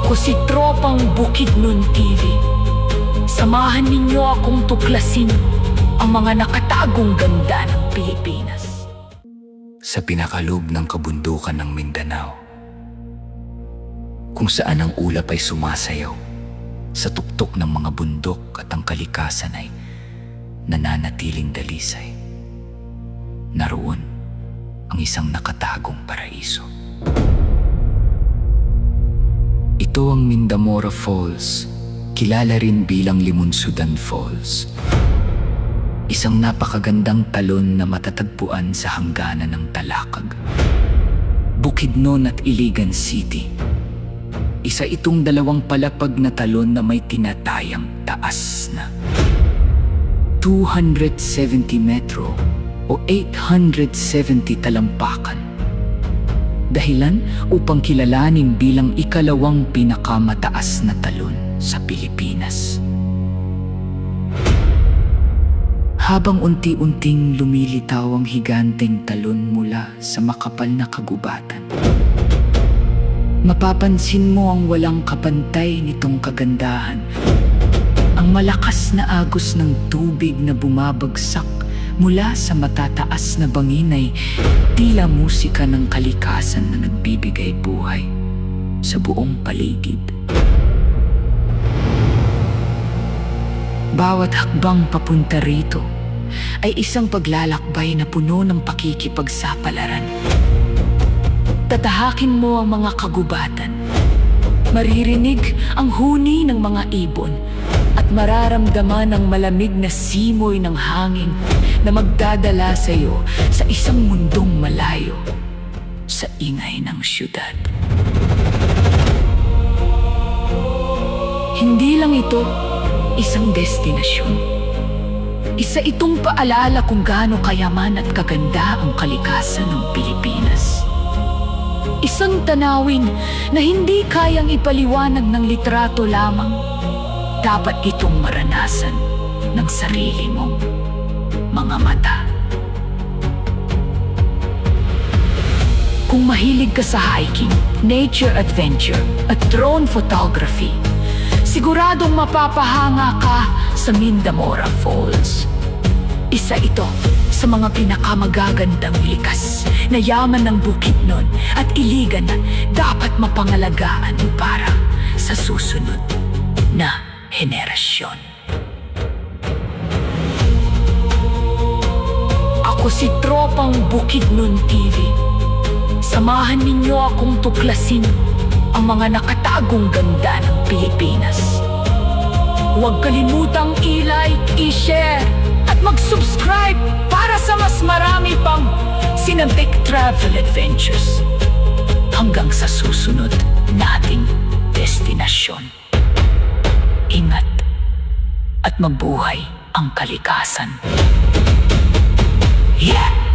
Ako si Tropang Bukidnon TV. Samahan ninyo akong tuklasin ang mga nakatagong ganda ng Pilipinas. Sa pinakaloob ng kabundukan ng Mindanao, kung saan ang ulap ay sumasayaw sa tuktok ng mga bundok at ang kalikasan ay nananatiling dalisay. Naroon ang isang nakatagong paraiso. Ito ang Mindamora Falls, kilala rin bilang Limunsudan Falls. Isang napakagandang talon na matatagpuan sa hangganan ng Talakag, Bukidnon at Iligan City. Isa itong dalawang palapag na talon na may tinatayang taas na 270 metro o 870 talampakan. Dahilan upang kilalanin bilang ikalawang pinakamataas na talon sa Pilipinas. Habang unti-unting lumilitaw ang higanteng talon mula sa makapal na kagubatan, mapapansin mo ang walang kapantay nitong kagandahan. Ang malakas na agos ng tubig na bumabagsak mula sa matataas na bangin ay tila musika ng kalikasan na nagbibigay buhay sa buong paligid. Bawat hakbang papunta rito ay isang paglalakbay na puno ng pakikipagsapalaran. Tatahakin mo ang mga kagubatan. Maririnig ang huni ng mga ibon at mararamdaman ang malamig na simoy ng hangin na magdadala sa iyo sa isang mundong malayo sa ingay ng syudad. Hindi lang ito isang destinasyon. Isa itong paalala kung gaano kayaman at kaganda ang kalikasan ng Pilipinas. Isang tanawin na hindi kayang ipaliwanag ng litrato lamang. Dapat itong maranasan ng sarili mong mga mata. Kung mahilig ka sa hiking, nature adventure at drone photography, siguradong mapapahanga ka sa Mindamora Falls. Isa ito sa mga pinakamagagandang likas na yaman ng Bukidnon at Iligan na dapat mapangalagaan para sa susunod na henerasyon. Ako si Tropang Bukidnon TV. Samahan ninyo akong tuklasin ang mga nakatagong ganda ng Pilipinas. Huwag kalimutang i-like, i-share at mag-subscribe para sa mas marami pang Sinabik Travel Adventures. Hanggang sa susunod nating destinasyon. Ingat at mabuhay ang kalikasan. Yeah!